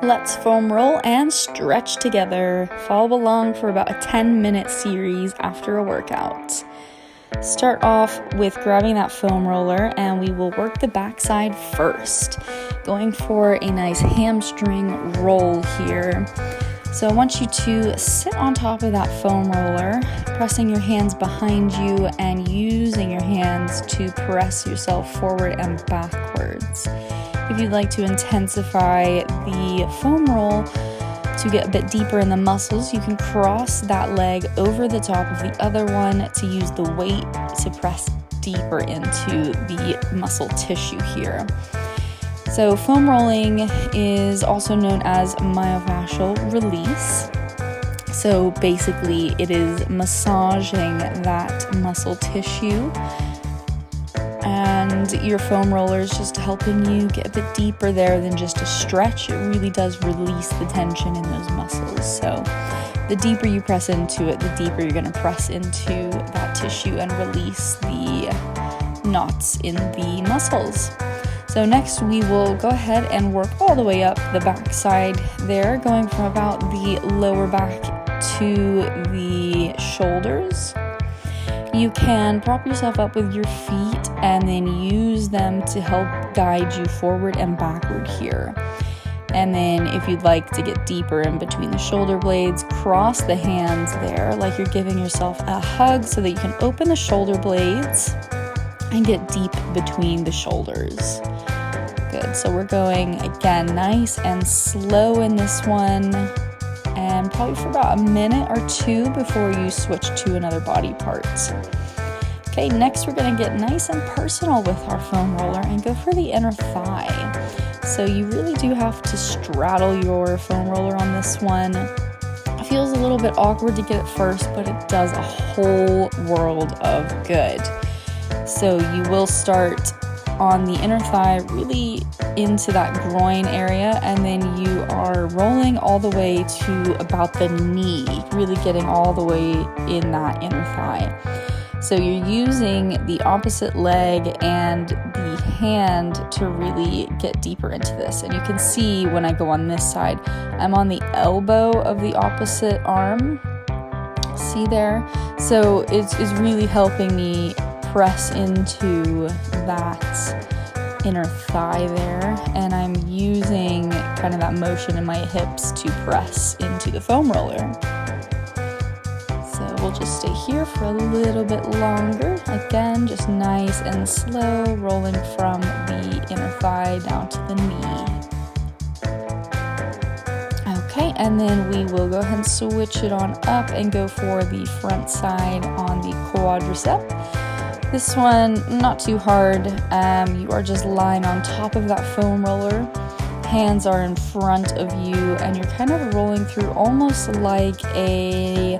Let's foam roll and stretch together. Follow along for about a 10-minute series after a workout. Start off with grabbing that foam roller and we will work the backside first, going for a nice hamstring roll here. So I want you to sit on top of that foam roller, pressing your hands behind you and using your hands to press yourself forward and backwards. If you'd like to intensify the foam roll to get a bit deeper in the muscles, you can cross that leg over the top of the other one to use the weight to press deeper into the muscle tissue here. So foam rolling is also known as myofascial release. So basically it is massaging that muscle tissue, and your foam roller is just helping you get a bit deeper there than just a stretch. It really does release the tension in those muscles. So the deeper you press into it, the deeper you're going to press into that tissue and release the knots in the muscles. So next we will go ahead and work all the way up the back side there, going from about the lower back to the shoulders. You can prop yourself up with your feet and then use them to help guide you forward and backward here. And then if you'd like to get deeper in between the shoulder blades, cross the hands there like you're giving yourself a hug so that you can open the shoulder blades and get deep between the shoulders. Good, so we're going again nice and slow in this one, and probably for about a minute or two before you switch to another body part. Okay, next we're going to get nice and personal with our foam roller and go for the inner thigh. So you really do have to straddle your foam roller on this one. It feels a little bit awkward to get it first, but it does a whole world of good. So you will start on the inner thigh, really into that groin area, and then you are rolling all the way to about the knee, really getting all the way in that inner thigh. So you're using the opposite leg and the hand to really get deeper into this. And you can see when I go on this side, I'm on the elbow of the opposite arm. See there? So it's really helping me press into that inner thigh there, and I'm using kind of that motion in my hips to press into the foam roller. So we'll just stay here for a little bit longer. Again, just nice and slow, rolling from the inner thigh down to the knee. Okay, and then we will go ahead and switch it on up and go for the front side on the quadricep. This one, not too hard. You are just lying on top of that foam roller. Hands are in front of you and you're kind of rolling through almost like a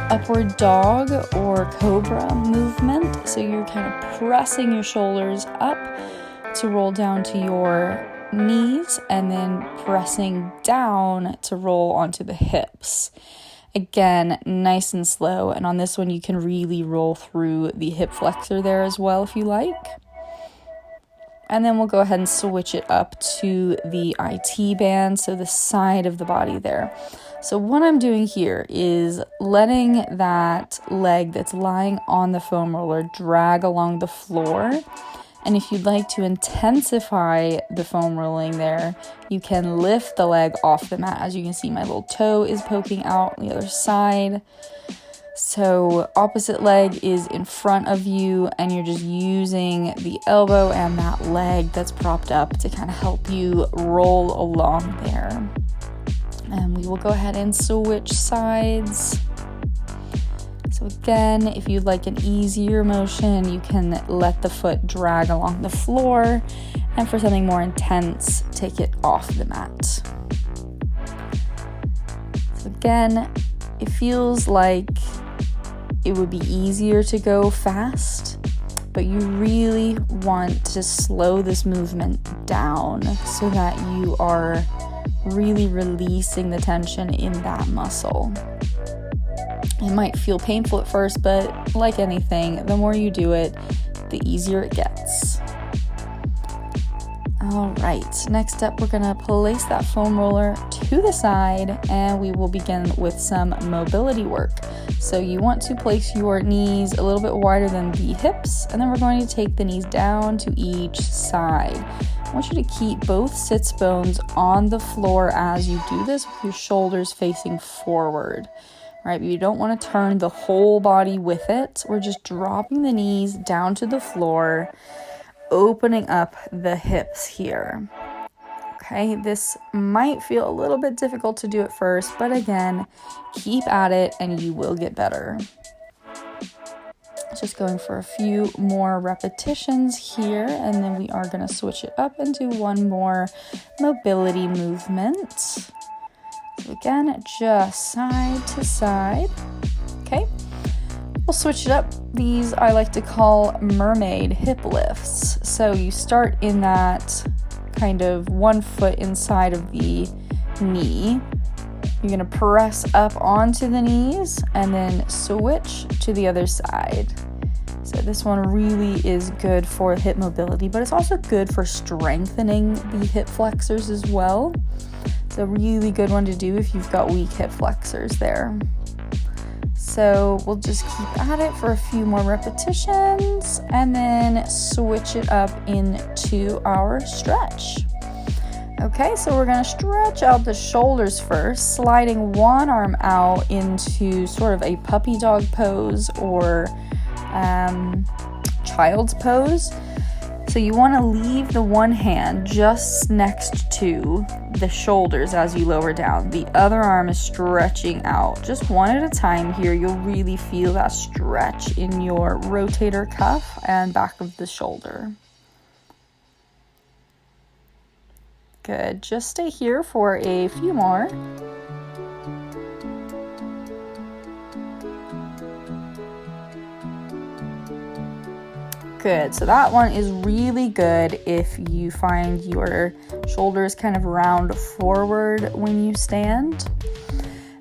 upward dog or cobra movement. So you're kind of pressing your shoulders up to roll down to your knees and then pressing down to roll onto the hips. Again, nice and slow, and on this one you can really roll through the hip flexor there as well if you like. And then we'll go ahead and switch it up to the IT band, so the side of the body there. So what I'm doing here is letting that leg that's lying on the foam roller drag along the floor. And if you'd like to intensify the foam rolling there, you can lift the leg off the mat. As you can see, my little toe is poking out on the other side. So opposite leg is in front of you, and you're just using the elbow and that leg that's propped up to kind of help you roll along there. And we will go ahead and switch sides. So again, if you'd like an easier motion, you can let the foot drag along the floor, and for something more intense, take it off the mat. So again, it feels like it would be easier to go fast, but you really want to slow this movement down so that you are really releasing the tension in that muscle. It might feel painful at first, but like anything, the more you do it, the easier it gets. All right, next up, we're gonna place that foam roller to the side and we will begin with some mobility work. So you want to place your knees a little bit wider than the hips, and then we're going to take the knees down to each side. I want you to keep both sits bones on the floor as you do this with your shoulders facing forward. All right, but you don't want to turn the whole body with it. We're just dropping the knees down to the floor, opening up the hips here. Okay, this might feel a little bit difficult to do at first, but again, keep at it and you will get better. Just going for a few more repetitions here, and then we are going to switch it up into one more mobility movement. So again, just side to side. Okay. We'll switch it up. These I like to call mermaid hip lifts. So you start in that kind of 1 foot inside of the knee. You're going to press up onto the knees and then switch to the other side. So this one really is good for hip mobility, but it's also good for strengthening the hip flexors as well. It's a really good one to do if you've got weak hip flexors there. So we'll just keep at it for a few more repetitions and then switch it up into our stretch. Okay, so we're going to stretch out the shoulders first, sliding one arm out into sort of a puppy dog pose or child's pose. So you want to leave the one hand just next to the shoulders as you lower down. The other arm is stretching out. Just one at a time here. You'll really feel that stretch in your rotator cuff and back of the shoulder. Good. Just stay here for a few more. Good. So that one is really good if you find your shoulders kind of round forward when you stand.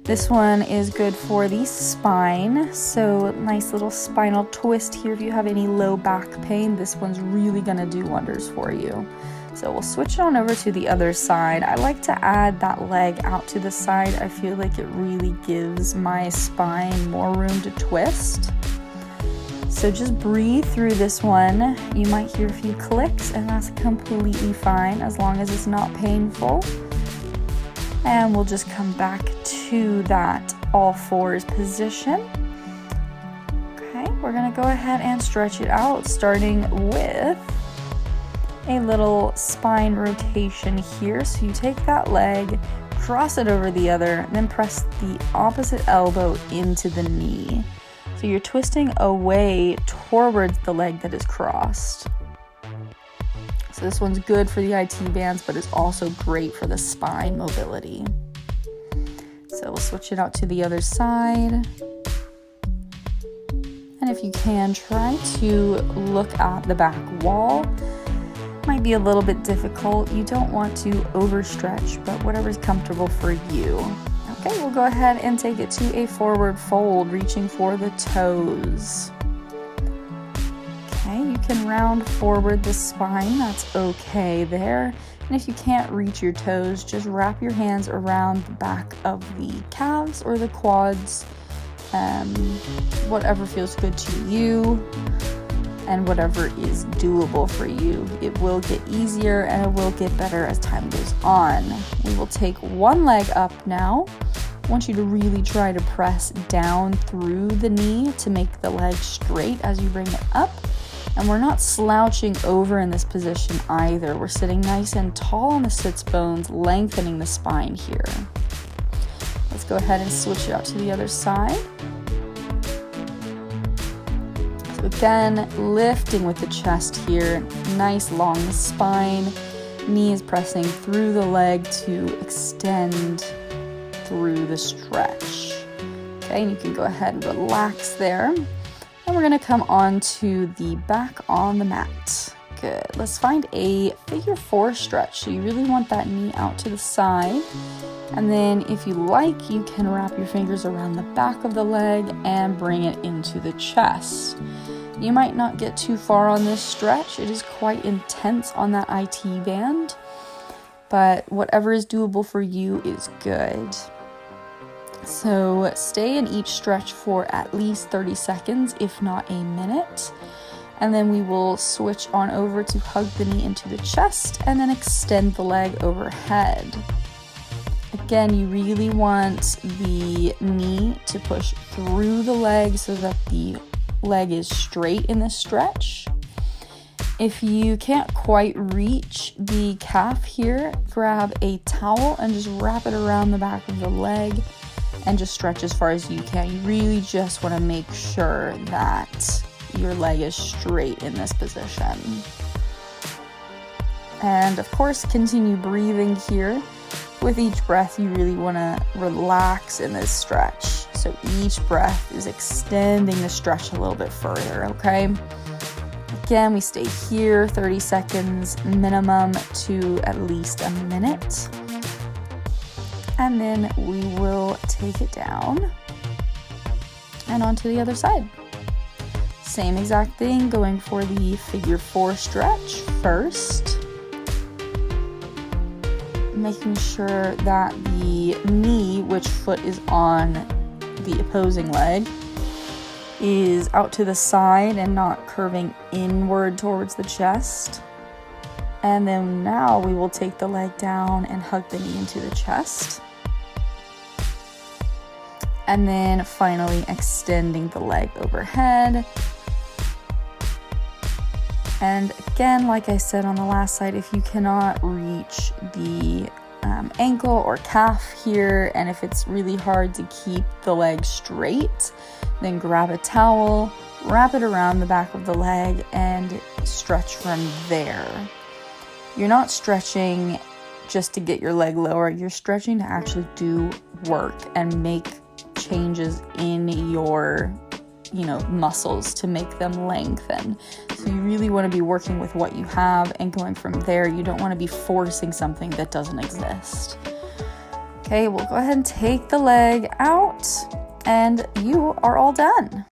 This one is good for the spine. So nice little spinal twist here if you have any low back pain. This one's really going to do wonders for you. So we'll switch on over to the other side. I like to add that leg out to the side. I feel like it really gives my spine more room to twist. So just breathe through this one. You might hear a few clicks, and that's completely fine as long as it's not painful. And we'll just come back to that all fours position. Okay, we're gonna go ahead and stretch it out, starting with a little spine rotation here. So you take that leg, cross it over the other, then press the opposite elbow into the knee. So you're twisting away towards the leg that is crossed. So this one's good for the IT bands, but it's also great for the spine mobility. So we'll switch it out to the other side. And if you can, try to look at the back wall. Might be a little bit difficult. You don't want to overstretch, but whatever's comfortable for you. Okay, we'll go ahead and take it to a forward fold, reaching for the toes. Okay, you can round forward the spine, that's okay there. And if you can't reach your toes, just wrap your hands around the back of the calves or the quads, whatever feels good to you and whatever is doable for you. It will get easier and it will get better as time goes on. We will take one leg up now. I want you to really try to press down through the knee to make the leg straight as you bring it up. And we're not slouching over in this position either. We're sitting nice and tall on the sits bones, lengthening the spine here. Let's go ahead and switch it out to the other side. So again, lifting with the chest here, nice long spine, knees pressing through the leg to extend through the stretch. Okay, and you can go ahead and relax there. And we're gonna come on to the back on the mat. Good. Let's find a figure four stretch. So you really want that knee out to the side. And then if you like, you can wrap your fingers around the back of the leg and bring it into the chest. You might not get too far on this stretch. It is quite intense on that IT band, but whatever is doable for you is good. So stay in each stretch for at least 30 seconds, if not a minute. And then we will switch on over to hug the knee into the chest and then extend the leg overhead. Again, you really want the knee to push through the leg so that the leg is straight in this stretch. If you can't quite reach the calf here, grab a towel and just wrap it around the back of the leg and just stretch as far as you can. You really just want to make sure that your leg is straight in this position. And of course, continue breathing here. With each breath, you really want to relax in this stretch. So each breath is extending the stretch a little bit further, okay? Again, we stay here 30 seconds minimum to at least a minute. And then we will take it down and onto the other side. Same exact thing, going for the figure 4 stretch first. Making sure that the knee, which foot is on the opposing leg, is out to the side and not curving inward towards the chest. And then now we will take the leg down and hug the knee into the chest. And then finally extending the leg overhead. And again, like I said on the last side, if you cannot reach the ankle or calf here, and if it's really hard to keep the leg straight, then grab a towel, wrap it around the back of the leg, and stretch from there. You're not stretching just to get your leg lower. You're stretching to actually do work and make changes in your muscles to make them lengthen. So you really want to be working with what you have and going from there. You don't want to be forcing something that doesn't exist. Okay, we'll go ahead and take the leg out and you are all done.